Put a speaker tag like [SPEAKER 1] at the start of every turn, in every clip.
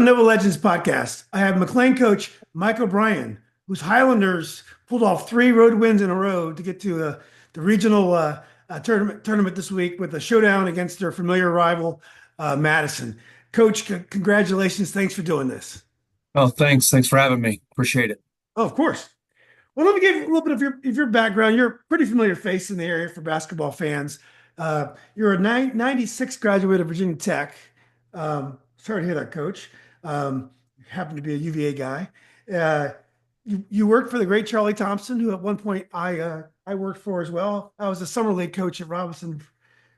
[SPEAKER 1] on Nova Legends podcast. I have McLean coach Mike O'Brien, whose Highlanders pulled off 3 road wins in a row to get to the regional tournament this week with a showdown against their familiar rival, Madison. Coach, congratulations. Thanks for doing this.
[SPEAKER 2] Oh, thanks. Thanks for having me. Appreciate it.
[SPEAKER 1] Oh, of course. Well, let me give you a little bit of your background. You're a pretty familiar face in the area for basketball fans. You're a 96 graduate of Virginia Tech. Sorry to hear that, Coach. Happened to be a UVA guy. Uh, you worked for the great Charlie Thompson, who at one point I worked for as well. I was a summer league coach at Robinson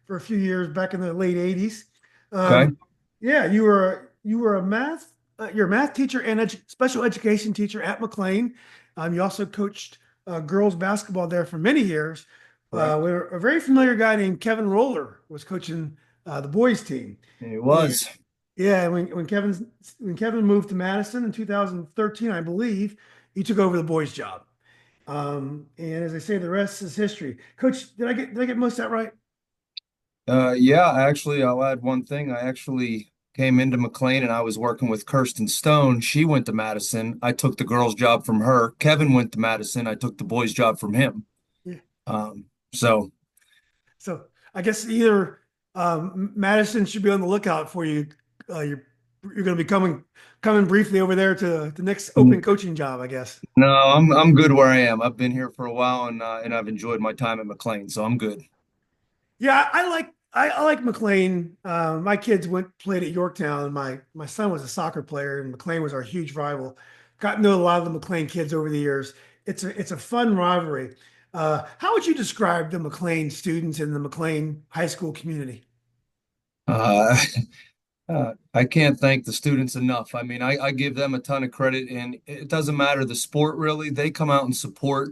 [SPEAKER 1] for a few years back in the late '80s.
[SPEAKER 2] Okay.
[SPEAKER 1] Yeah, you were a math you're a math teacher and special education teacher at McLean. You also coached girls basketball there for many years.
[SPEAKER 2] Correct.
[SPEAKER 1] Where a very familiar guy named Kevin Roller was coaching the boys team.
[SPEAKER 2] It
[SPEAKER 1] And
[SPEAKER 2] was.
[SPEAKER 1] yeah, when Kevin moved to Madison in 2013, I believe, he took over the boys' job. And as I say, the rest is history. Coach, did I get most of that right?
[SPEAKER 2] Yeah, I'll add one thing. I actually came into McLean and I was working with Kirsten Stone. She went to Madison. I took the girls' job from her. Kevin went to Madison. I took the boys' job from him.
[SPEAKER 1] Yeah.
[SPEAKER 2] So
[SPEAKER 1] So I guess either Madison should be on the lookout for you. You're going to be coming briefly over there to the next open coaching job, I guess.
[SPEAKER 2] no, I'm good where I am. I've been here for a while and I've enjoyed my time at McLean, so I'm good.
[SPEAKER 1] Yeah, I like McLean. My kids played at Yorktown. My son was a soccer player, and McLean was our huge rival. Got to know a lot of the McLean kids over the years. It's a fun rivalry. How would you describe the McLean students in the McLean high school community?
[SPEAKER 2] Uh, I can't thank the students enough. I mean, I give them a ton of credit, and it doesn't matter the sport really. They come out and support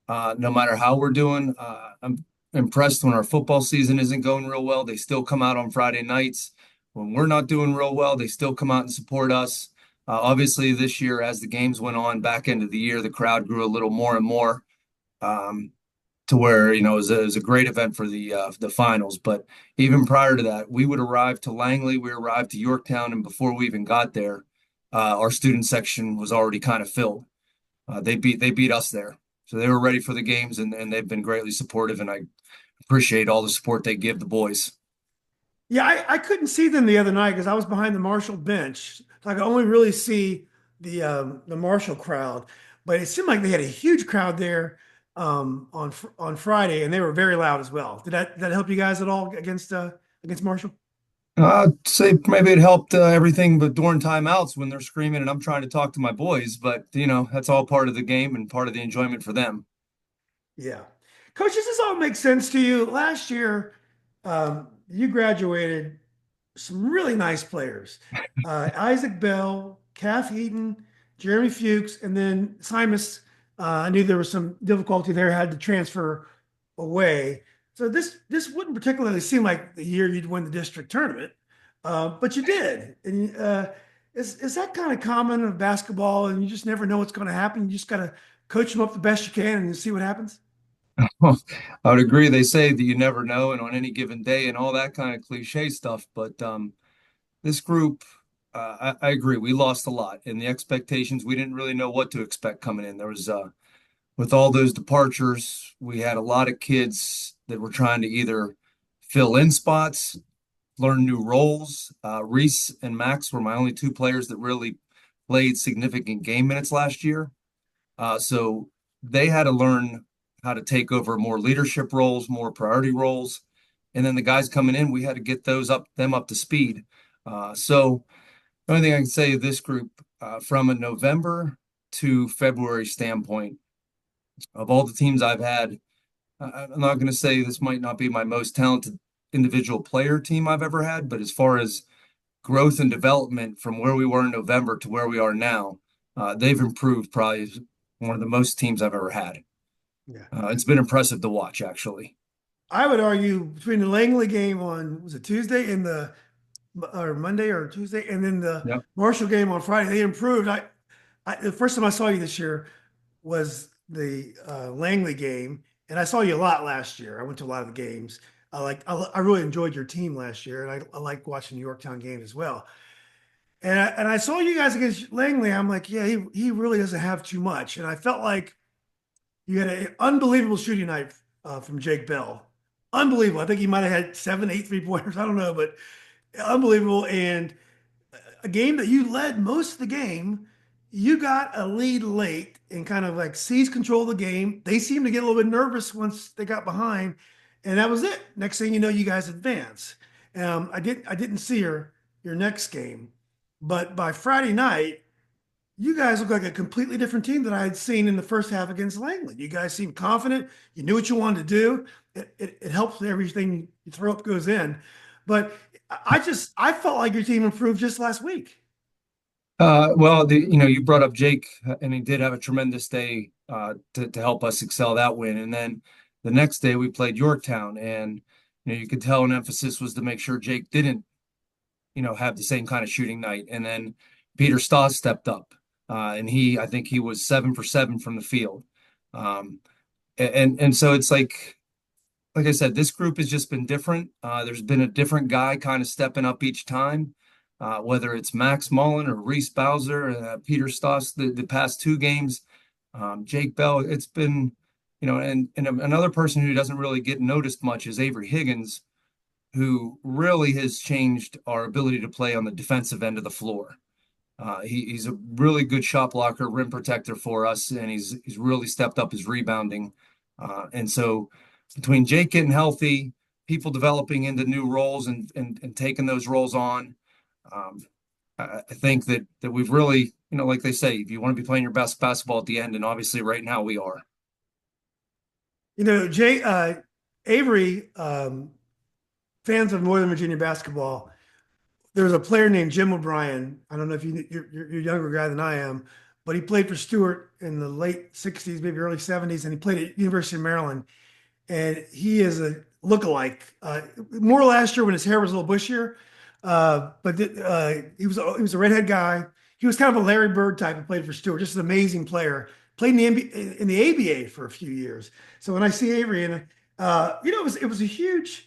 [SPEAKER 2] no matter how we're doing. I'm impressed when our football season isn't going real well. They still come out on Friday nights. When we're not doing real well, they still come out and support us. Obviously, this year, as the games went on back end of the year, the crowd grew a little more and more. Um, to where it was a great event for the finals. But even prior to that, we would arrive to Langley, we arrived to Yorktown, and before we even got there, our student section was already kind of filled. They beat us there, so they were ready for the games, and they've been greatly supportive, and I appreciate all the support they give the boys.
[SPEAKER 1] Yeah, I couldn't see them the other night because I was behind the Marshall bench. So I could only really see the Marshall crowd. But it seemed like they had a huge crowd there on Friday, and they were very loud as well. Did that help you guys at all against Marshall?
[SPEAKER 2] I'd say maybe it helped everything, but during timeouts when they're screaming and I'm trying to talk to my boys, but that's all part of the game and part of the enjoyment for them.
[SPEAKER 1] Yeah. Coach, does this all make sense to you? Last year, you graduated some really nice players. Isaac Bell, Kath Heaton, Jeremy Fuchs, and then Simus. I knew there was some difficulty there, had to transfer away. So this wouldn't particularly seem like the year you'd win the district tournament, but you did. And is that kind of common of basketball? And you just never know what's going to happen. You just got to coach them up the best you can and see what happens.
[SPEAKER 2] Well, I would agree. They say that you never know, and on any given day, and all that kind of cliche stuff. But this group, I agree. We lost a lot, and the expectations we didn't really know what to expect coming in. There was with all those departures, we had a lot of kids that were trying to either fill in spots, learn new roles. Reese and Max were my only 2 players that really played significant game minutes last year. So they had to learn how to take over more leadership roles, more priority roles. And then the guys coming in, we had to get them up to speed. So the only thing I can say of this group, from a November to February standpoint, of all the teams I've had, I'm not going to say this might not be my most talented individual player team I've ever had, but as far as growth and development from where we were in November to where we are now, they've improved probably one of the most teams I've ever had.
[SPEAKER 1] Yeah.
[SPEAKER 2] It's been impressive to watch, actually.
[SPEAKER 1] I would argue between the Langley game on was it Tuesday and the or Monday or Tuesday, and then the
[SPEAKER 2] Yep.
[SPEAKER 1] Marshall game on Friday, they improved. The first time I saw you this year was the Langley game, and I saw you a lot last year. I went to a lot of the games. I really enjoyed your team last year, and I like watching the Yorktown games as well. And I saw you guys against Langley. I'm like, yeah, he really doesn't have too much. And I felt like you had an unbelievable shooting night from Jake Bell. Unbelievable. I think he might have had 7, 8 3-pointers. I don't know, but unbelievable. And a game that you led most of the game, you got a lead late and kind of like seized control of the game. They seemed to get a little bit nervous once they got behind, and that was it. Next thing you know, you guys advance. I didn't see your next game, but by Friday night, you guys look like a completely different team that I had seen in the first half against Langley. You guys seemed confident. You knew what you wanted to do. It helps everything you throw up goes in. But I felt like your team improved just last week.
[SPEAKER 2] Well, you brought up Jake, and he did have a tremendous day to help us excel that win. And then the next day we played Yorktown, and you could tell an emphasis was to make sure Jake didn't, have the same kind of shooting night. And then Peter Stoss stepped up, and I think he was 7 for 7 from the field. Um, and so it's like I said, this group has just been different. There's been a different guy kind of stepping up each time, whether it's Max Mullen or Reese Bowser, Peter Stoss, the past 2 games, Jake Bell. It's been, and another person who doesn't really get noticed much is Avery Higgins, who really has changed our ability to play on the defensive end of the floor. He's a really good shot blocker, rim protector for us, and he's really stepped up his rebounding. And so between Jake getting healthy, people developing into new roles and taking those roles on, um, I think that we've really, like they say, if you want to be playing your best basketball at the end, and obviously right now we are.
[SPEAKER 1] Jay Avery, fans of Northern Virginia basketball. There's a player named Jim O'Brien. I don't know if you're a younger guy than I am, but he played for Stewart in the late '60s, maybe early '70s, and he played at University of Maryland. And he is a lookalike. More last year when his hair was a little bushier, but he was a redhead guy. He was kind of a Larry Bird type and played for Stewart. Just an amazing player. Played in the NBA, in the ABA for a few years. So when I see Avery, and it was a huge.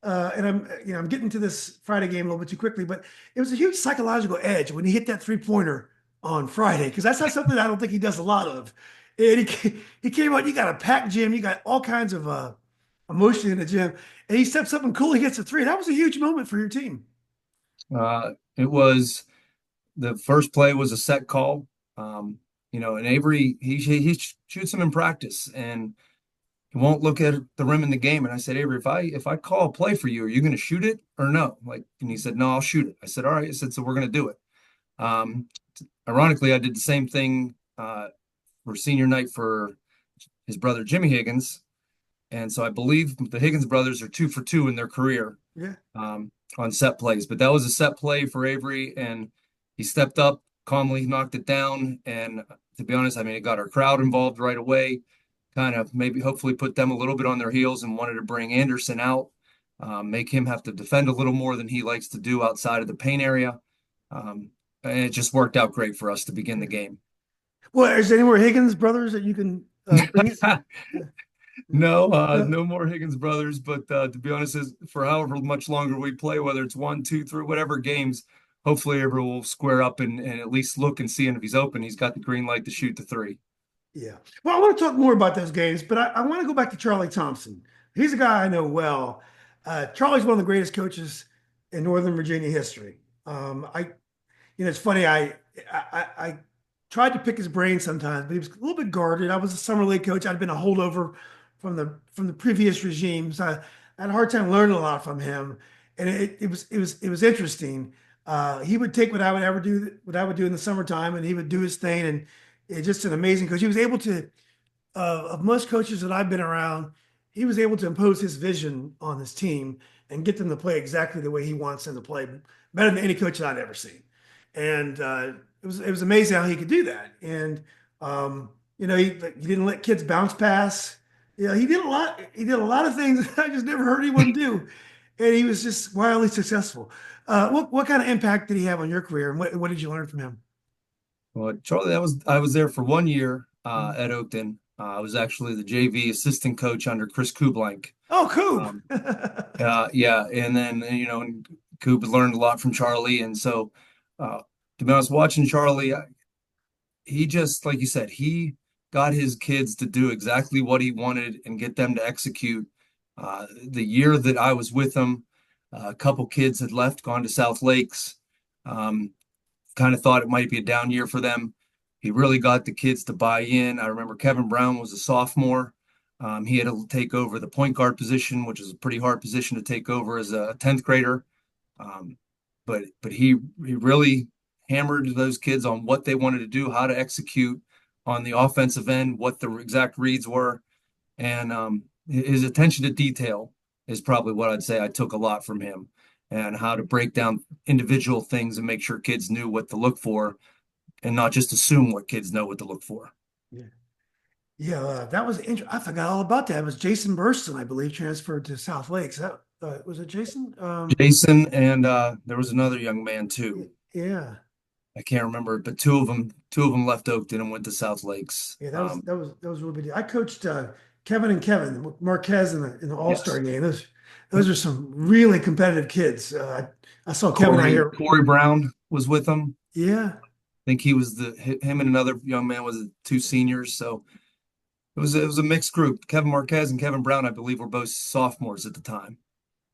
[SPEAKER 1] And I'm getting to this Friday game a little bit too quickly, but it was a huge psychological edge when he hit that 3-pointer on Friday because that's not something I don't think he does a lot of. And he came out. You got a packed gym. You got all kinds of emotion in the gym, and he steps up and cool. He gets a three. That was a huge moment for your team.
[SPEAKER 2] It was the first play was a set call. And Avery he shoots them in practice, and he won't look at the rim in the game. And I said, Avery, if I call a play for you, are you going to shoot it or no? And he said, no, I'll shoot it. I said, all right. I said, so we're going to do it. Um, Ironically, I did the same thing for senior night for his brother Jimmy Higgins, and so I believe the Higgins brothers are 2 for 2 in their career
[SPEAKER 1] Yeah.
[SPEAKER 2] on set plays. But that was a set play for Avery, and he stepped up calmly, knocked it down, and to be honest, I mean, it got our crowd involved right away. Kind of maybe hopefully put them a little bit on their heels and wanted to bring Anderson out, make him have to defend a little more than he likes to do outside of the paint area. And it just worked out great for us to begin the game.
[SPEAKER 1] Well, is there any more Higgins brothers that you can bring it? Yeah.
[SPEAKER 2] No,
[SPEAKER 1] No.
[SPEAKER 2] no more Higgins brothers. But to be honest, for however much longer we play, whether it's 1, 2, 3, whatever games, hopefully everyone will square up and at least look and see. And if he's open, he's got the green light to shoot the three.
[SPEAKER 1] Yeah. Well, I want to talk more about those games, but I want to go back to Charlie Thompson. He's a guy I know well. Charlie's one of the greatest coaches in Northern Virginia history. It's funny. I tried to pick his brain sometimes, but he was a little bit guarded. I was a summer league coach. I'd been a holdover from the previous regimes. I had a hard time learning a lot from him, and it was interesting. He would take what I would ever do, what I would do in the summertime, and he would do his thing, and it's just an amazing coach. He was able to, of most coaches that I've been around, he was able to impose his vision on his team and get them to play exactly the way he wants them to play, better than any coach that I'd ever seen. And it was amazing how he could do that. And he didn't let kids bounce pass. He did a lot. He did a lot of things I just never heard anyone do, and he was just wildly successful. What kind of impact did he have on your career, and what did you learn from him?
[SPEAKER 2] Well, Charlie, I was there for 1 year at Oakton. I was actually the JV assistant coach under Chris Kublank.
[SPEAKER 1] Oh, cool.
[SPEAKER 2] Um, yeah, and then Kub learned a lot from Charlie, and so To be honest, watching Charlie, he just, like you said, he got his kids to do exactly what he wanted and get them to execute. The year that I was with him, a couple kids had left, gone to South Lakes. Um, kind of thought it might be a down year for them. He really got the kids to buy in. I remember Kevin Brown was a sophomore. He had to take over the point guard position, which is a pretty hard position to take over as a 10th grader. Um, but he really hammered those kids on what they wanted to do, how to execute on the offensive end, what the exact reads were, and his attention to detail is probably what I'd say I took a lot from him, and how to break down individual things and make sure kids knew what to look for, and not just assume what kids know what to look for.
[SPEAKER 1] Yeah. Yeah, that was interesting. I forgot all about that. It was Jason Burston, I believe, transferred to South Lakes. That was it, Jason?
[SPEAKER 2] Jason and there was another young man too.
[SPEAKER 1] Yeah,
[SPEAKER 2] I can't remember, but two of them left Oakton and went to South Lakes.
[SPEAKER 1] yeah. That was really big. I coached Kevin and Kevin Marquez in the All Star
[SPEAKER 2] Yes,
[SPEAKER 1] game. Those are some really competitive kids. I saw Kevin out here.
[SPEAKER 2] Corey Brown was with them.
[SPEAKER 1] Yeah,
[SPEAKER 2] I think he was him and another young man was the two seniors. So it was a mixed group. Kevin Marquez and Kevin Brown, I believe, were both sophomores at the time.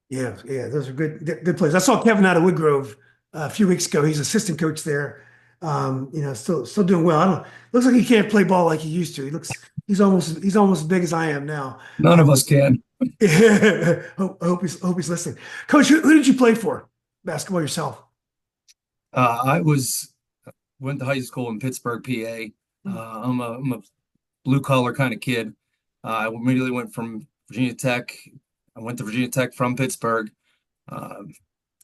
[SPEAKER 1] yeah, yeah. Those are good players. I saw Kevin out of Woodgrove a few weeks ago. He's assistant coach there. Still doing well. I don't. Looks like he can't play ball like he used to. He's almost as big as I am now.
[SPEAKER 2] None of us can.
[SPEAKER 1] Hope he's listening. Coach, who did you play for? Basketball yourself?
[SPEAKER 2] I went to high school in Pittsburgh, PA. I'm a blue collar kind of kid. I immediately went from Virginia Tech. I went to Virginia Tech from Pittsburgh. To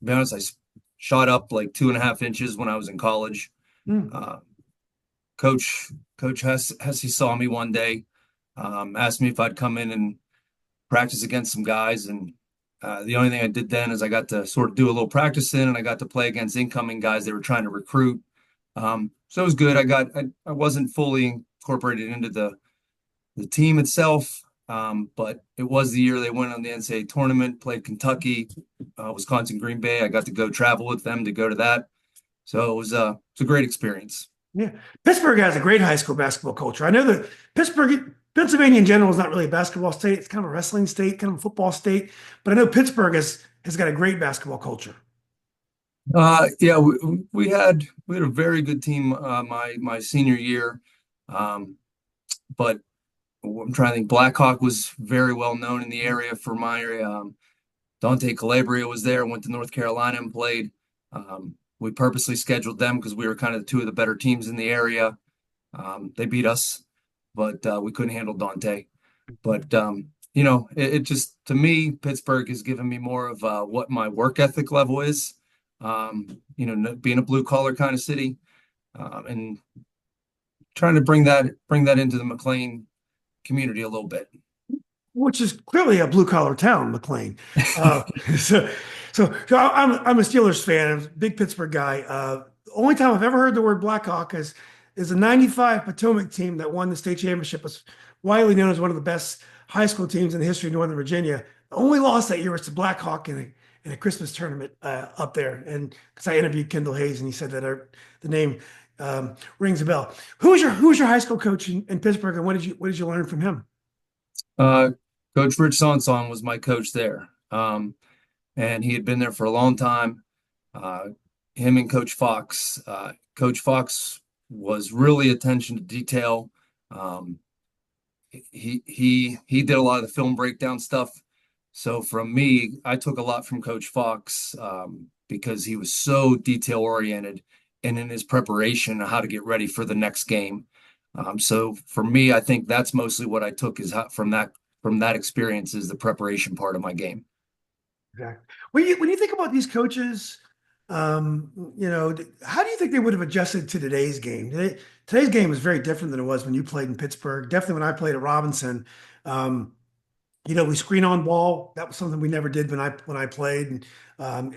[SPEAKER 2] be honest, I shot up like 2.5 inches when I was in college.
[SPEAKER 1] Hmm.
[SPEAKER 2] Uh, Coach Hesse saw me one day, asked me if I'd come in and practice against some guys, and the only thing I did then is I got to sort of do a little practicing, and I got to play against incoming guys they were trying to recruit. So it was good. I wasn't fully incorporated into the team itself, but it was the year they went on the NCAA tournament, played Kentucky, Wisconsin, Green Bay. I got to go travel with them to go to that, so it was a great experience.
[SPEAKER 1] Yeah, Pittsburgh has a great high school basketball culture. I know that Pennsylvania in general is not really a basketball state. It's kind of a wrestling state, kind of a football state. But I know Pittsburgh has got a great basketball culture.
[SPEAKER 2] Yeah, we had a very good team my senior year, um, but I'm trying to think. Blackhawk was very well known in the area for my area. Dante Calabria was there, went to North Carolina and played. We purposely scheduled them because we were kind of two of the better teams in the area. They beat us, but we couldn't handle Dante. But it just to me, Pittsburgh has given me more of what my work ethic level is. Being a blue collar kind of city, and trying to bring that into the McLean community a little bit.
[SPEAKER 1] Which is clearly a blue collar town, McLean. Uh, so, I'm a Steelers fan. I'm a big Pittsburgh guy. The only time I've ever heard the word Blackhawk is the '95 Potomac team that won the state championship. Was widely known as one of the best high school teams in the history of Northern Virginia. The only loss that year was to Blackhawk in a Christmas tournament up there. And because I interviewed Kendall Hayes and he said that the name rings a bell. Who was your high school coach in Pittsburgh, and what did you learn from him?
[SPEAKER 2] Uh, Coach Rich Sanson was my coach there, and he had been there for a long time. Uh, Him and Coach Fox. Coach Fox was really attention to detail. Um, he did a lot of the film breakdown stuff. So from me, I took a lot from Coach Fox, because he was so detail oriented and in his preparation on how to get ready for the next game. So for me, I think that's mostly what I took is from that experience is the preparation part of my game.
[SPEAKER 1] Exactly. When you think about these coaches, how do you think they would have adjusted to today's game? Today's game is very different than it was when you played in Pittsburgh. Definitely when I played at Robinson. Um, we screen on ball. That was something we never did when I played. And,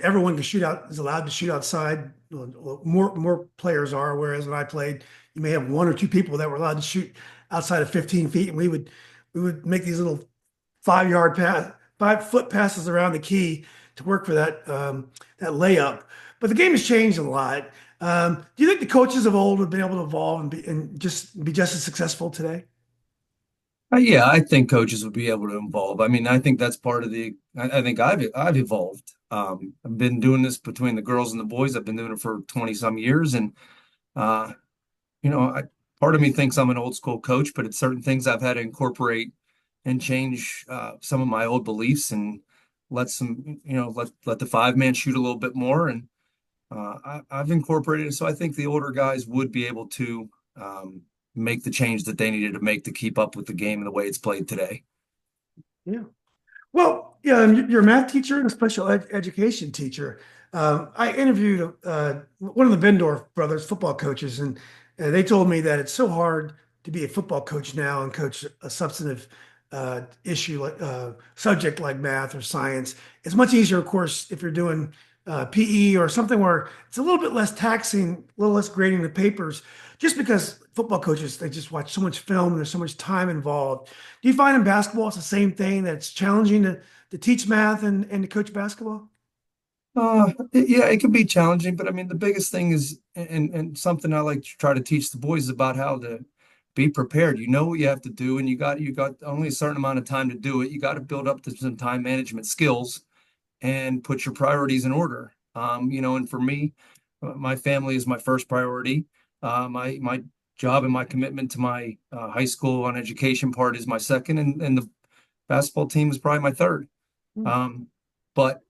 [SPEAKER 1] everyone can shoot out is allowed to shoot outside. More players are. Whereas when I played, you may have one or two people that were allowed to shoot outside of 15 feet, and we would make these little 5 yard pass, 5 foot passes around the key to work for that layup. But the game has changed a lot. Do you think the coaches of old have been able to evolve and just as successful today?
[SPEAKER 2] Yeah, I think coaches would be able to evolve. I mean, I think that's part of I think I've evolved. I've been doing this between the girls and the boys. I've been doing it for 20 some years, and uh, you know, I, part of me thinks I'm an old school coach, but it's certain things I've had to incorporate and change some of my old beliefs and let the five man shoot a little bit more. And I've incorporated it, so I think the older guys would be able to make the change that they needed to make to keep up with the game and the way it's played today.
[SPEAKER 1] Yeah. Well, yeah, and you're a math teacher and a education teacher. I interviewed one of the Bendorf brothers, football coaches, and they told me that it's so hard to be a football coach now and coach a substantive issue like subject like math or science. It's much easier, of course, if you're doing PE or something where it's a little bit less taxing, a little less grading the papers, just because football coaches they just watch so much film and there's so much time involved. Do you find in basketball it's the same thing that it's challenging to teach math and to coach basketball?
[SPEAKER 2] Yeah, it can be challenging, but I mean, the biggest thing is, and something I like to try to teach the boys is about how to be prepared. You know what you have to do, and you got only a certain amount of time to do it. You got to build up to some time management skills and put your priorities in order. And for me, my family is my first priority. My job and my commitment to my high school on education part is my second, and the basketball team is probably my third.
[SPEAKER 1] Hmm.
[SPEAKER 2] Um, but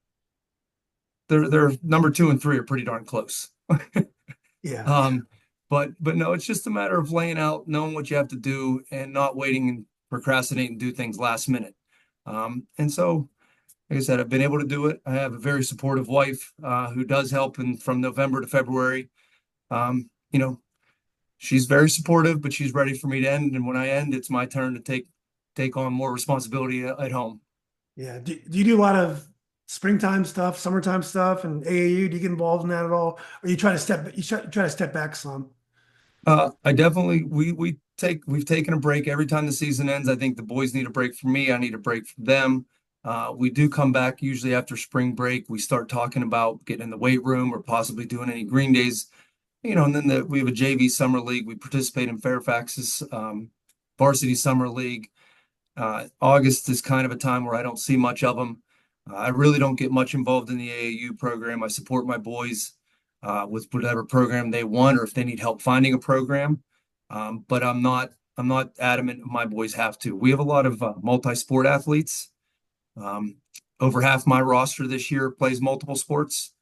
[SPEAKER 2] they're number two and three are pretty darn close.
[SPEAKER 1] Yeah, yeah.
[SPEAKER 2] Um, but no, it's just a matter of laying out, knowing what you have to do, and not waiting and procrastinating and do things last minute. And so, like I said, I've been able to do it. I have a very supportive wife who does help, and from November to February, um, you know, she's very supportive, but she's ready for me to end. And when I end, it's my turn to take on more responsibility at home.
[SPEAKER 1] Yeah. Do you do a lot of springtime stuff, summertime stuff, and AAU? Do you get involved in that at all? Or you try to step back some?
[SPEAKER 2] I definitely we've taken a break every time the season ends. I think the boys need a break from me. I need a break from them. We do come back usually after spring break. We start talking about getting in the weight room or possibly doing any green days, and then we have a JV summer league. We participate in Fairfax's varsity summer league. August is kind of a time where I don't see much of them. I really don't get much involved in the AAU program. I support my boys with whatever program they want, or if they need help finding a program. But I'm not adamant my boys have to. We have a lot of multi-sport athletes. Um, Over half my roster this year plays multiple sports.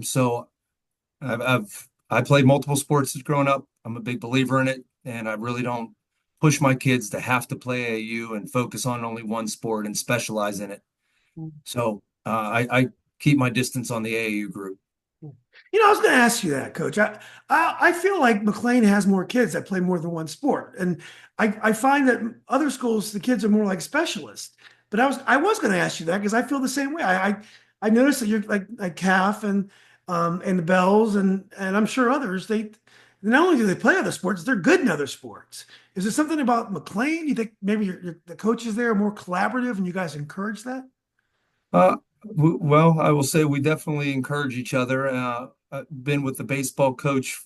[SPEAKER 2] So I played multiple sports growing up. I'm a big believer in it, and I really don't push my kids to have to play AAU and focus on only one sport and specialize in it. So I keep my distance on the AAU group.
[SPEAKER 1] I was going to ask you that, Coach. I feel like McLean has more kids that play more than one sport, and I find that other schools the kids are more like specialists. But I was going to ask you that because I feel the same way. I noticed that you're like CAF and the Bells and I'm sure others. They not only do they play other sports, they're good in other sports. Is there something about McLean? You think maybe the coaches there are more collaborative and you guys encourage that?
[SPEAKER 2] Well, I will say we definitely encourage each other. I've been with the baseball coach.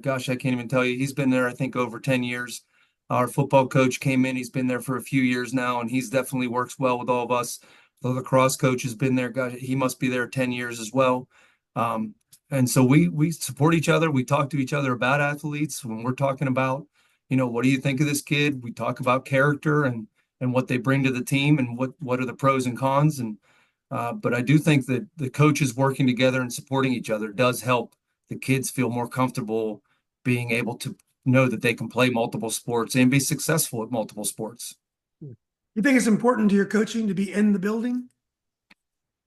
[SPEAKER 2] Gosh, I can't even tell you. He's been there, I think, over 10 years. Our football coach came in. He's been there for a few years now, and he's definitely works well with all of us. The lacrosse coach has been there. God, he must be there 10 years as well. Um, and so we support each other. We talk to each other about athletes when we're talking about, what do you think of this kid? We talk about character and what they bring to the team and what are the pros and cons. But I do think that the coaches working together and supporting each other does help the kids feel more comfortable being able to know that they can play multiple sports and be successful at multiple sports.
[SPEAKER 1] You think it's important to your coaching to be in the building?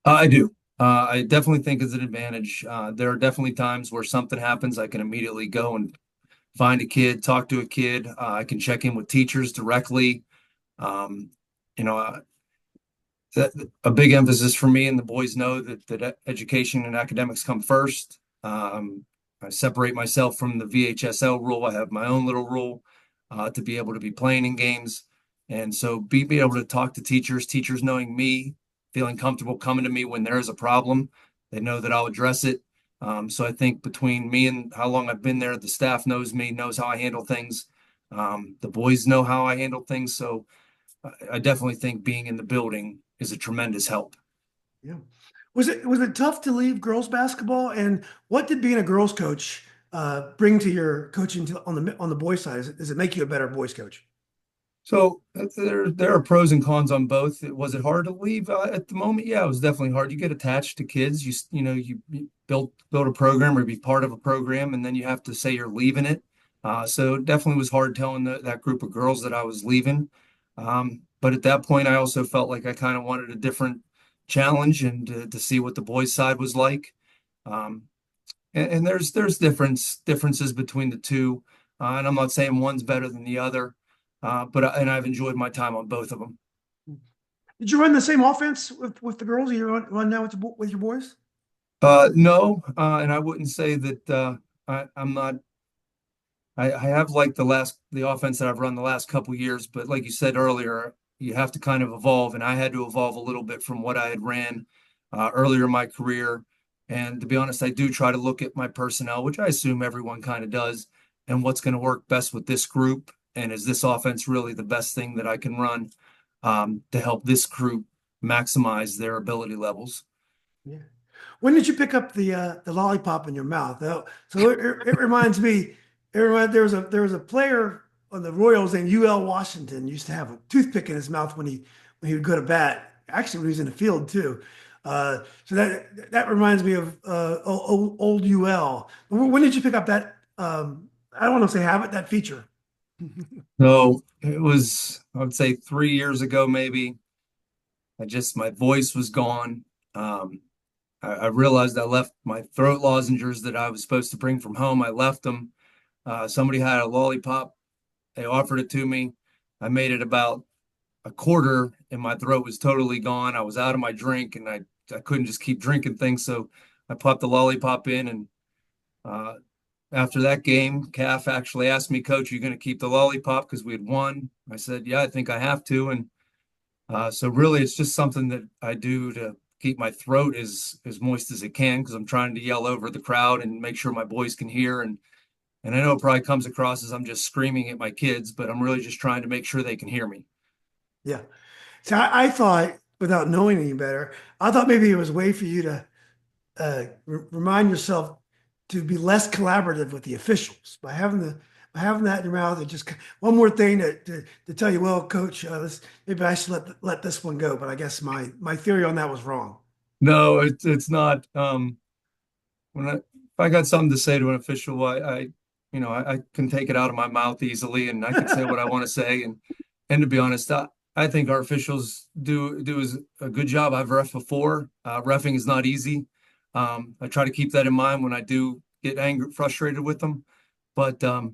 [SPEAKER 2] I do. I definitely think it's an advantage. There are definitely times where something happens. I can immediately go and find a kid, talk to a kid. I can check in with teachers directly. Um, you know, uh, that a big emphasis for me and the boys know that education and academics come first. I separate myself from the VHSL rule. I have my own little rule to be able to be playing in games, and so be able to talk to teachers knowing me, feeling comfortable coming to me when there is a problem. They know that I'll address it, So I think between me and how long I've been there, the staff knows me, knows how I handle things. The boys know how I handle things. So I definitely think being in the building is a tremendous help.
[SPEAKER 1] Yeah. Was it tough to leave girls basketball? And what did being a girls coach bring to your coaching on the boys side? Does it make you a better boys coach?
[SPEAKER 2] So there are pros and cons on both. Was it hard to leave at the moment? Yeah, it was definitely hard. You get attached to kids. You build a program or be part of a program, and then you have to say you're leaving it. So it definitely was hard telling that group of girls that I was leaving. But at that point, I also felt like I kind of wanted a different challenge and to see what the boys' side was like. Um, and there's differences between the two, and I'm not saying one's better than the other, but I've enjoyed my time on both of them.
[SPEAKER 1] Did you run the same offense with the girls you run now with your boys?
[SPEAKER 2] No, and I wouldn't say that I'm not. I have liked the offense that I've run the last couple years, but like you said earlier, you have to kind of evolve, and I had to evolve a little bit from what I had ran earlier in my career. And to be honest, I do try to look at my personnel, which I assume everyone kind of does, and what's going to work best with this group, and is this offense really the best thing that I can run to help this group maximize their ability levels.
[SPEAKER 1] Yeah. When did you pick up the lollipop in your mouth? So it reminds me. There was a player on the Royals named UL Washington used to have a toothpick in his mouth when he would go to bat. Actually, when he was in the field too. So that reminds me of old UL. When did you pick up that? I don't want to say habit, that feature.
[SPEAKER 2] So it was, I would say 3 years ago, maybe. My voice was gone. Um, I realized I left my throat lozenges that I was supposed to bring from home. I left them. Somebody had a lollipop. They offered it to me. I made it about a quarter and my throat was totally gone. I was out of my drink and I couldn't just keep drinking things. So I popped the lollipop in. And uh, after that game, Calf actually asked me, Coach, are you going to keep the lollipop? Because we had won. I said, yeah, I think I have to. And so really, it's just something that I do to keep my throat as moist as it can because I'm trying to yell over the crowd and make sure my boys can hear. And I know it probably comes across as I'm just screaming at my kids, but I'm really just trying to make sure they can hear me.
[SPEAKER 1] Yeah. So I thought, without knowing any better, I thought maybe it was a way for you to remind yourself to be less collaborative with the officials by having that in your mouth. And just one more thing to tell you, well, Coach, maybe I should let this one go. But I guess my theory on that was wrong.
[SPEAKER 2] No, it's not. If I got something to say to an official, I can take it out of my mouth easily, and I can say what I want to say. And to be honest, I think our officials do a good job. I've ref before. Reffing is not easy. I try to keep that in mind when I do get angry, frustrated with them. But the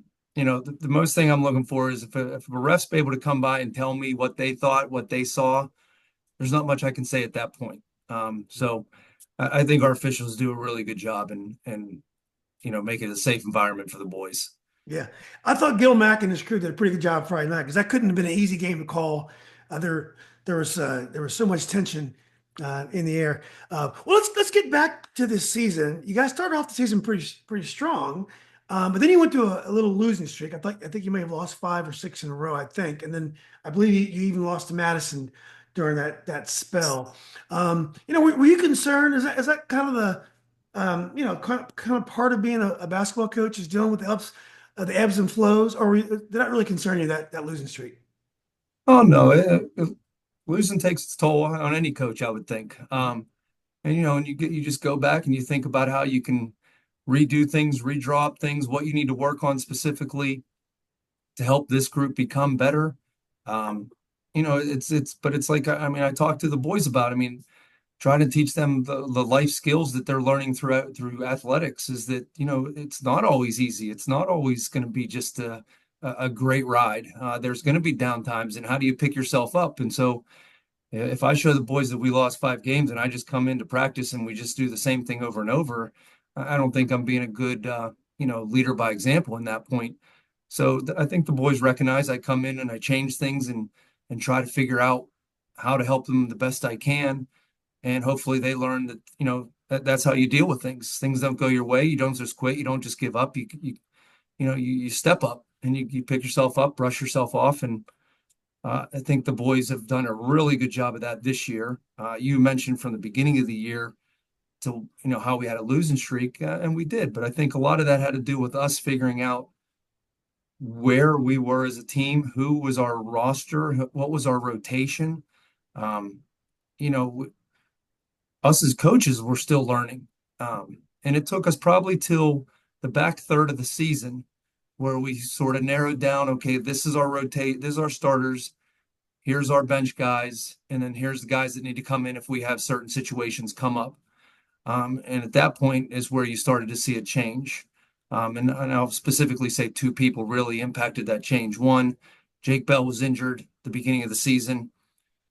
[SPEAKER 2] most thing I'm looking for is if a ref's able to come by and tell me what they thought, what they saw, there's not much I can say at that point. So I think our officials do a really good job and make it a safe environment for the boys.
[SPEAKER 1] Yeah, I thought Gil Mack and his crew did a pretty good job Friday night because that couldn't have been an easy game to call. There was so much tension in the air. Well, let's get back to this season. You guys started off the season pretty strong, but then you went to a little losing streak. I think you may have lost 5 or 6 in a row. I think, and then I believe you even lost to Madison during that spell. Were you concerned? Is that kind of kind of part of being a basketball coach is dealing with the ebbs and flows, or did that really concern you that losing streak?
[SPEAKER 2] Oh no, losing takes its toll on any coach, I would think. And you just go back and you think about how you can redo things, redraw up things, what you need to work on specifically to help this group become better. Um, but it's like I mean, I talked to the boys about. I mean, trying to teach them the life skills that they're learning through athletics is that it's not always easy. It's not always going to be just a great ride. There's going to be down times, and how do you pick yourself up? And so if I show the boys that we lost 5 games and I just come into practice and we just do the same thing over and over, I don't think I'm being a good leader by example in that point. So I think the boys recognize I come in and I change things and try to figure out how to help them the best I can, and hopefully they learn that that's how you deal with things. Things don't go your way. You don't just quit. You don't just give up. You step up and you pick yourself up, brush yourself off, and I think the boys have done a really good job of that this year. You mentioned from the beginning of the year to how we had a losing streak, and we did, but I think a lot of that had to do with us figuring out where we were as a team, who was our roster, what was our rotation. Um, you know, us as coaches were still learning. And it took us probably till the back third of the season where we sort of narrowed down, okay, this is our this is our starters, here's our bench guys, and then here's the guys that need to come in if we have certain situations come up. And at that point is where you started to see a change. And I'll specifically say two people really impacted that change. One, Jake Bell was injured at the beginning of the season.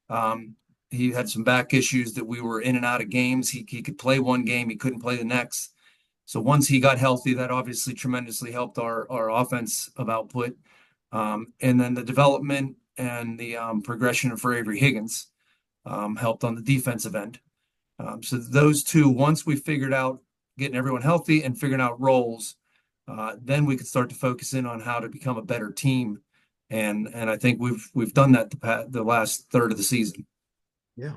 [SPEAKER 2] Um, he had some back issues that we were in and out of games. He could play one game, he couldn't play the next. So once he got healthy, that obviously tremendously helped our offense of output. And then the development and the progression for Avery Higgins helped on the defensive end. So those two, once we figured out getting everyone healthy and figuring out roles, then we could start to focus in on how to become a better team. And I think we've done that the last third of the season.
[SPEAKER 1] Yeah.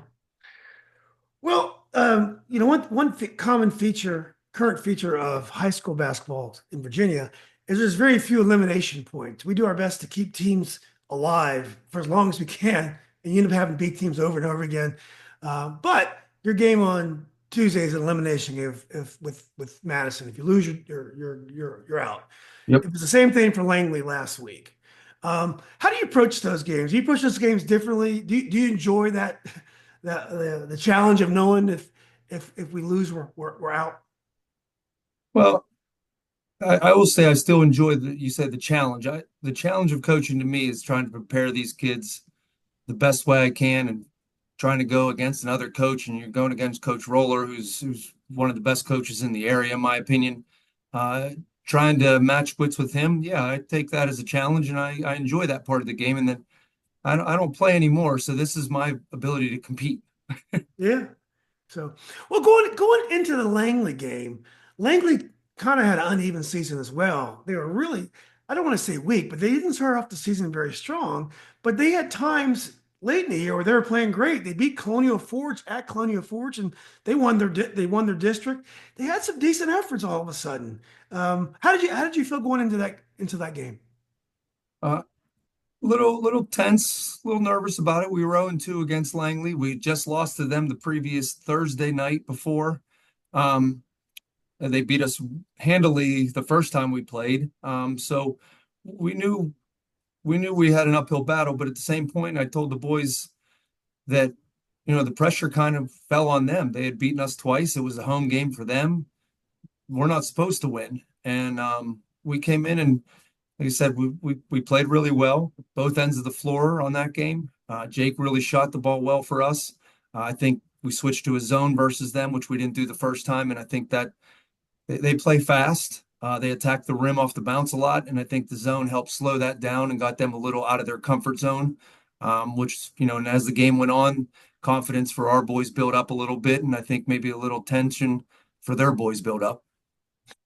[SPEAKER 1] Well, common feature, current feature of high school basketball in Virginia is there's very few elimination points. We do our best to keep teams alive for as long as we can, and you end up having to beat teams over and over again. But your game on Tuesday is an elimination game if with Madison. If you lose, you're out.
[SPEAKER 2] Yep.
[SPEAKER 1] It was the same thing for Langley last week. How do you approach those games? Do you approach those games differently? Do you enjoy that the challenge of knowing if we lose, we're out?
[SPEAKER 2] Well, I will say I still enjoy you said the challenge. The challenge of coaching to me is trying to prepare these kids the best way I can and trying to go against another coach, and you're going against Coach Roller, who's one of the best coaches in the area, in my opinion. Uh, Trying to match wits with him, yeah, I take that as a challenge, and I enjoy that part of the game. And then I don't play anymore, so this is my ability to compete.
[SPEAKER 1] Yeah. So, well, going into the Langley game, Langley kind of had an uneven season as well. They were really, I don't want to say weak, but they didn't start off the season very strong. But they had times late in the year where they were playing great. They beat Colonial Forge at Colonial Forge, and they won their district. They had some decent efforts all of a sudden. How did you feel going into that game?
[SPEAKER 2] Uh, little tense, a little nervous about it. We were 0-2 against Langley. We just lost to them the previous Thursday night before. Um, and they beat us handily the first time we played. So we knew we had an uphill battle, but at the same point, I told the boys that the pressure kind of fell on them. They had beaten us twice. It was a home game for them. We're not supposed to win, and we came in and, like I said, we played really well, both ends of the floor on that game. Jake really shot the ball well for us. I think we switched to a zone versus them, which we didn't do the first time, and I think that they play fast. They attack the rim off the bounce a lot, and I think the zone helped slow that down and got them a little out of their comfort zone, which, and as the game went on, confidence for our boys built up a little bit, and I think maybe a little tension for their boys built up.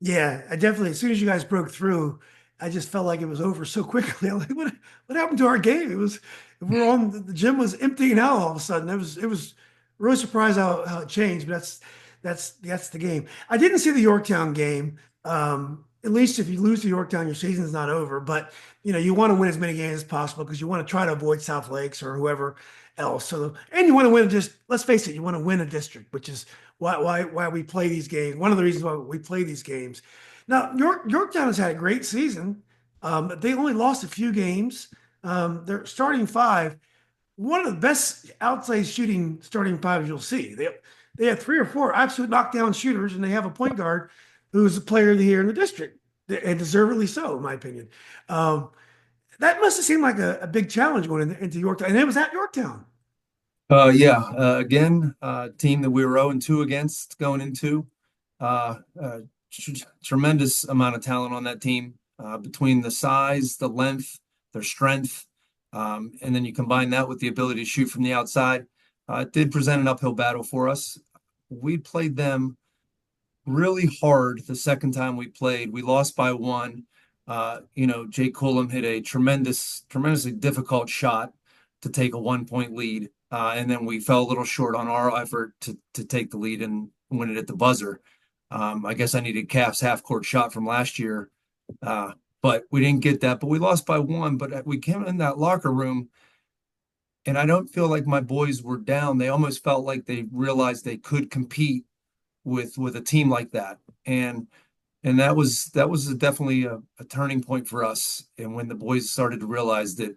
[SPEAKER 1] Yeah, I definitely. As soon as you guys broke through, I just felt like it was over so quickly. I'm like, what happened to our game? It was we're on the gym was emptying out all of a sudden. It was really surprised how it changed. But that's the game. I didn't see the Yorktown game. At least if you lose to Yorktown, your season's not over. But you want to win as many games as possible because you want to try to avoid South Lakes or whoever else. So and you want to win just let's face it, you want to win a district, which is why we play these games. One of the reasons why we play these games. Now, Yorktown has had a great season. They only lost a few games. Their starting five, one of the best outside shooting starting fives you'll see. They have three or four absolute knockdown shooters, and they have a point guard who's the player of the year in the district, and deservedly so, in my opinion. That must have seemed like a big challenge going into Yorktown, and it was at Yorktown.
[SPEAKER 2] Yeah, again, team that we were 0-2 against going into. Tremendous amount of talent on that team, between the size, the length, their strength, and then you combine that with the ability to shoot from the outside. It did present an uphill battle for us. We played them really hard the second time we played. We lost by one. Jake Cullum hit a tremendously difficult shot to take a 1 point lead. And then we fell a little short on our effort to take the lead and win it at the buzzer. I guess I needed Calf's half court shot from last year, but we didn't get that. But we lost by one. But we came in that locker room, and I don't feel like my boys were down. They almost felt like they realized they could compete with a team like that. And that was definitely a turning point for us. And when the boys started to realize that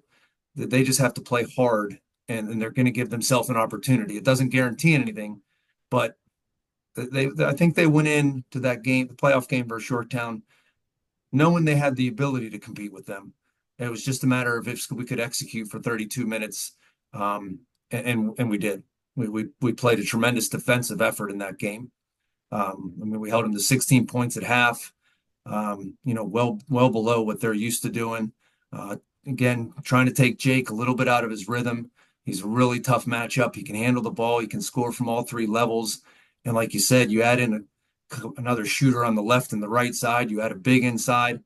[SPEAKER 2] they just have to play hard and they're going to give themselves an opportunity. It doesn't guarantee anything, but I think they went into that game, the playoff game versus Yorktown, knowing they had the ability to compete with them. It was just a matter of if we could execute for 32 minutes, and we did. We played a tremendous defensive effort in that game. We held them to 16 points at half. Well below what they're used to doing. Again, trying to take Jake a little bit out of his rhythm. He's a really tough matchup. He can handle the ball. He can score from all three levels. And like you said, you add in another shooter on the left and the right side. You add a big inside.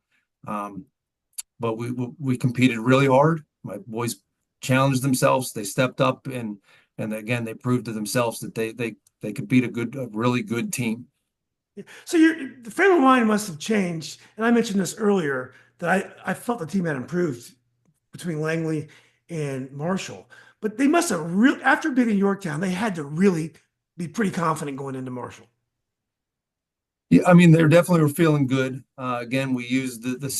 [SPEAKER 2] But we competed really hard. My boys challenged themselves. They stepped up and again they proved to themselves that they could beat a really good team.
[SPEAKER 1] So the frame of mind must have changed. And I mentioned this earlier that I felt the team had improved between Langley and Marshall. But they must have really, after beating Yorktown, they had to really be pretty confident going into Marshall.
[SPEAKER 2] Yeah, they definitely were feeling good. Again, we used the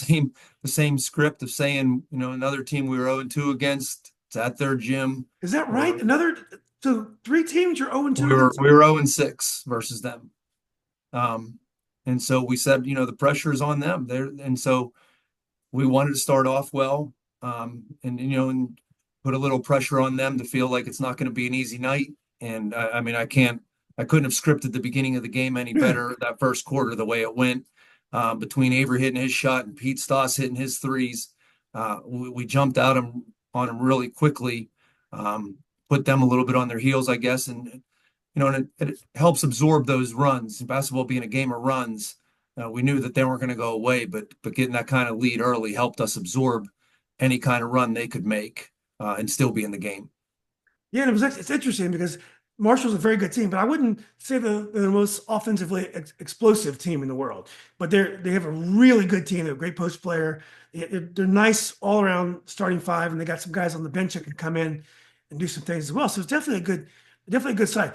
[SPEAKER 2] same script of saying, another team we were 0-2 against. It's at their gym.
[SPEAKER 1] Is that right?
[SPEAKER 2] Or
[SPEAKER 1] So three teams you're 0-2
[SPEAKER 2] we were
[SPEAKER 1] against?
[SPEAKER 2] we were 0-6 versus them. Um, and so we said, the pressure is on them there, and so we wanted to start off well, and put a little pressure on them to feel like it's not going to be an easy night. And I couldn't have scripted the beginning of the game any better. That first quarter, the way it went, between Avery hitting his shot and Pete Stoss hitting his threes, we jumped out on them really quickly, put them a little bit on their heels, I guess, and it helps absorb those runs. Basketball being a game of runs, we knew that they weren't going to go away, but getting that kind of lead early helped us absorb any kind of run they could make, and still be in the game.
[SPEAKER 1] Yeah, and it's interesting because Marshall's a very good team, but I wouldn't say they're the most offensively explosive team in the world. But they have a really good team. They're a great post player. They're nice all around starting five, and they got some guys on the bench that can come in and do some things as well. So it's definitely a good side.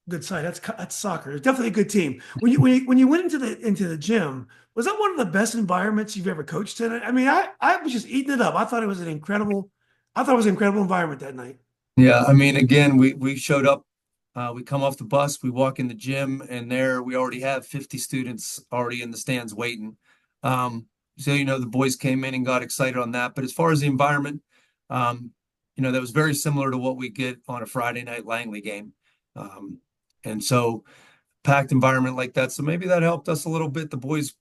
[SPEAKER 1] Good side. That's soccer. It's definitely a good team. When you went into the gym, was that one of the best environments you've ever coached in? I was just eating it up. I thought it was an incredible environment that night.
[SPEAKER 2] Yeah, again, we showed up, we come off the bus, we walk in the gym, and there we already have 50 students already in the stands waiting. So the boys came in and got excited on that. But as far as the environment, that was very similar to what we get on a Friday night Langley game. And so packed environment like that. So maybe that helped us a little bit. The boys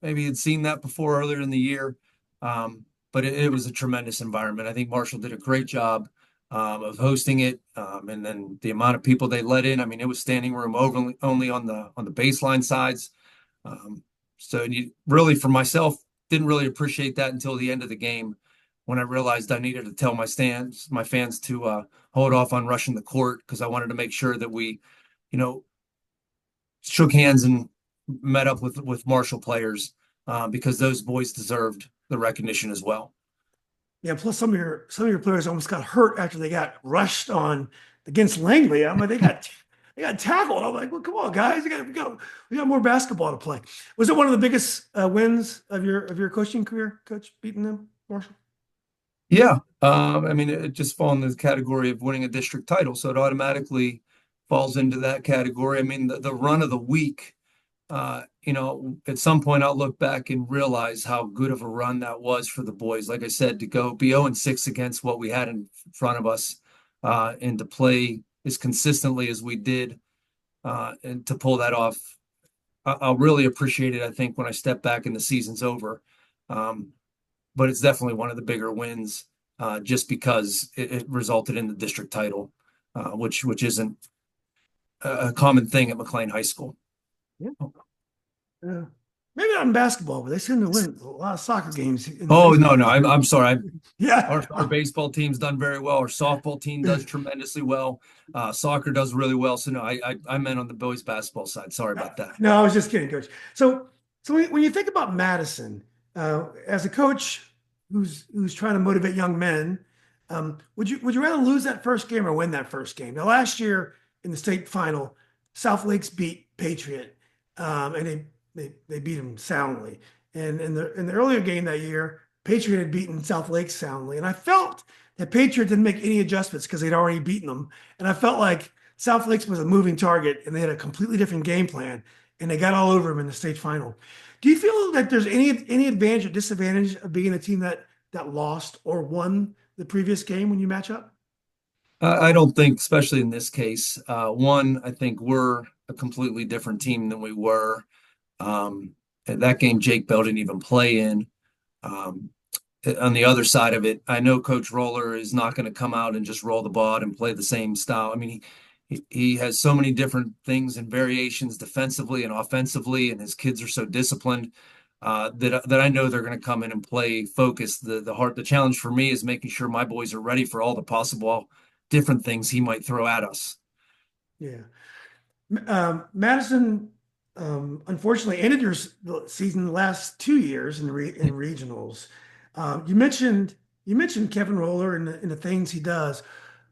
[SPEAKER 2] maybe had seen that before earlier in the year. But it was a tremendous environment. I think Marshall did a great job, of hosting it. And then the amount of people they let in, it was standing room only on the baseline sides. So really, for myself, didn't really appreciate that until the end of the game, when I realized I needed to tell my fans to hold off on rushing the court, because I wanted to make sure that we, shook hands and met up with Marshall players, because those boys deserved the recognition as well.
[SPEAKER 1] Yeah, plus some of your players almost got hurt after they got rushed on against Langley. They got tackled. I'm like, well, come on, guys, we got more basketball to play. Was it one of the biggest wins of your coaching career, Coach, beating them, Marshall?
[SPEAKER 2] Yeah, it just falls in the category of winning a district title, so it automatically falls into that category. The run of the week, at some point I'll look back and realize how good of a run that was for the boys. Like I said, to go be 0-6 against what we had in front of us, and to play as consistently as we did, and to pull that off, I'll really appreciate it, I think, when I step back and the season's over. But it's definitely one of the bigger wins, just because it resulted in the district title, which isn't a common thing at McLean High School.
[SPEAKER 1] Yeah. Yeah. Maybe not in basketball, but they seem to win a lot of soccer games in the
[SPEAKER 2] Oh
[SPEAKER 1] baseball.
[SPEAKER 2] no, no, I'm sorry.
[SPEAKER 1] Yeah.
[SPEAKER 2] Our baseball team's done very well. Our softball team does tremendously well. Soccer does really well. So no, I meant on the boys basketball side. Sorry about that.
[SPEAKER 1] No, I was just kidding, Coach. So when you think about Madison as a coach who's trying to motivate young men, would you rather lose that first game or win that first game? Now, last year in the state final, South Lakes beat Patriot, and they beat them soundly. And in the earlier game that year, Patriot had beaten South Lakes soundly, and I felt that Patriot didn't make any adjustments because they'd already beaten them, and I felt like South Lakes was a moving target, and they had a completely different game plan, and they got all over them in the state final. Do you feel that there's any advantage or disadvantage of being a team that lost or won the previous game when you match up?
[SPEAKER 2] I don't think, especially in this case, one, I think we're a completely different team than we were. That game, Jake Bell didn't even play in. Um, on the other side of it, I know Coach Roller is not going to come out and just roll the ball out and play the same style. I mean, he has so many different things and variations defensively and offensively, and his kids are so disciplined that I know they're going to come in and play focused. The challenge for me is making sure my boys are ready for all the possible different things he might throw at us.
[SPEAKER 1] Yeah. Madison, unfortunately, ended your season the last 2 years in regionals. You mentioned Kevin Roller and the things he does.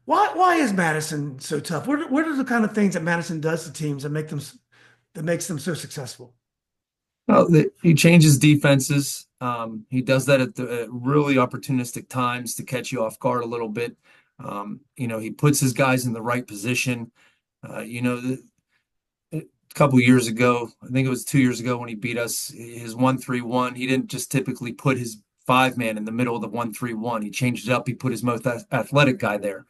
[SPEAKER 1] Why is Madison so tough? What are the kind of things that Madison does to teams that makes them so successful?
[SPEAKER 2] Well, he changes defenses. He does that at the really opportunistic times to catch you off guard a little bit. He puts his guys in the right position. A couple years ago, I think it was 2 years ago when he beat us, his 1-3-1, he didn't just typically put his five man in the middle of the 1-3-1. He changed it up. He put his most athletic guy there.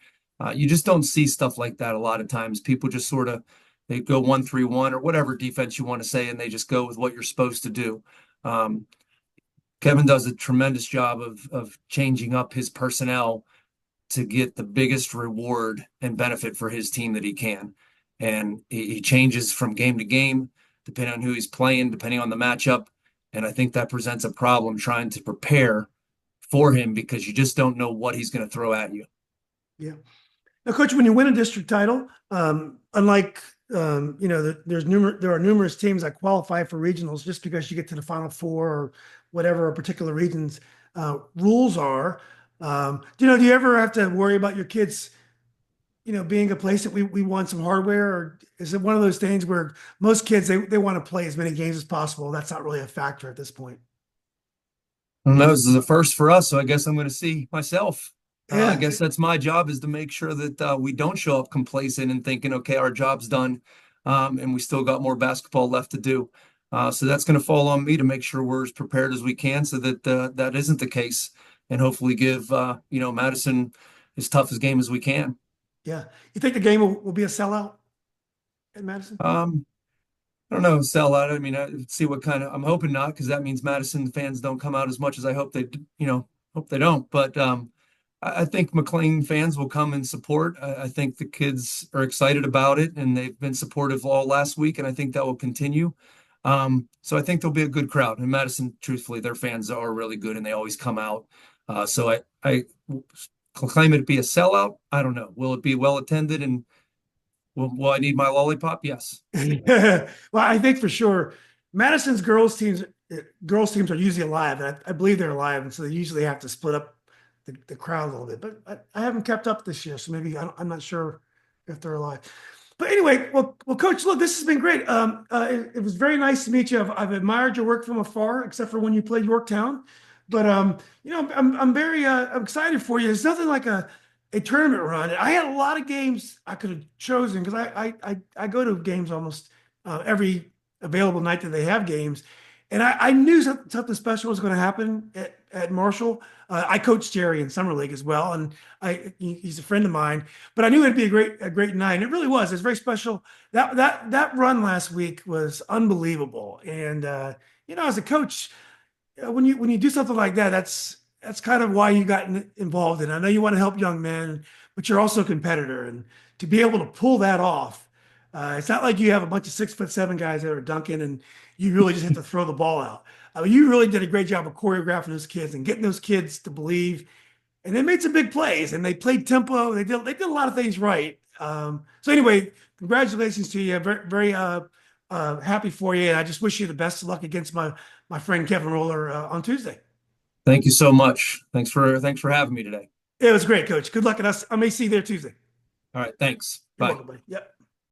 [SPEAKER 2] You just don't see stuff like that a lot of times. People just sort of they go 1-3-1 or whatever defense you want to say, and they just go with what you're supposed to do. Um, Kevin does a tremendous job of changing up his personnel to get the biggest reward and benefit for his team that he can. And he changes from game to game, depending on who he's playing, depending on the matchup. And I think that presents a problem trying to prepare for him because you just don't know what he's going to throw at you.
[SPEAKER 1] Yeah. Now, Coach, when you win a district title, unlike there are numerous teams that qualify for regionals just because you get to the Final Four or whatever a particular region's rules are. Do you ever have to worry about your kids, being a place that we want some hardware, or is it one of those things where most kids they want to play as many games as possible? That's not really a factor at this point.
[SPEAKER 2] And this is a first for us, so I guess I'm going to see myself. I
[SPEAKER 1] Yeah.
[SPEAKER 2] guess that's my job is to make sure that we don't show up complacent and thinking, okay, our job's done, and we still got more basketball left to do. So that's going to fall on me to make sure we're as prepared as we can, so that that isn't the case, and hopefully give Madison as tough a game as we can.
[SPEAKER 1] Yeah. You think the game will be a sellout at Madison?
[SPEAKER 2] Um, I don't know, sell out. I mean, see what kind of. I'm hoping not, because that means Madison fans don't come out as much as I hope hope they don't. But I think McLean fans will come and support. I think the kids are excited about it, and they've been supportive all last week, and I think that will continue. So I think there'll be a good crowd. And Madison, truthfully, their fans are really good, and they always come out. So I claim it to be a sellout. I don't know. Will it be well attended and will I need my lollipop? Yes.
[SPEAKER 1] Well, I think for sure Madison's girls teams are usually alive, and I believe they're alive, and so they usually have to split up the crowd a little bit. But I haven't kept up this year, so maybe I'm not sure if they're alive. But anyway, well, Coach, look, this has been great. It was very nice to meet you. I've admired your work from afar, except for when you played Yorktown. But I'm very I'm excited for you. There's nothing like a tournament run. I had a lot of games I could have chosen because I go to games almost every available night that they have games, and I knew something special was going to happen at Marshall. I coached Jerry in summer league as well, and he's a friend of mine. But I knew it'd be a great night, and it really was. It's very special. That run last week was unbelievable, and as a coach, when you do something like that, that's kind of why you got involved in it. I know you want to help young men, but you're also a competitor, and to be able to pull that off, It's not like you have a bunch of 6'7" guys that are dunking and you really just have to throw the ball out. You really did a great job of choreographing those kids and getting those kids to believe. And they made some big plays and they played tempo. They did a lot of things right. So anyway, congratulations to you. Very, very happy for you. And I just wish you the best of luck against my friend Kevin Roller on Tuesday.
[SPEAKER 2] Thank you so much. Thanks for having me today.
[SPEAKER 1] It was great, Coach. Good luck at us. I may see you there Tuesday.
[SPEAKER 2] All right, thanks.
[SPEAKER 1] You're
[SPEAKER 2] Bye.
[SPEAKER 1] welcome, buddy. Yep.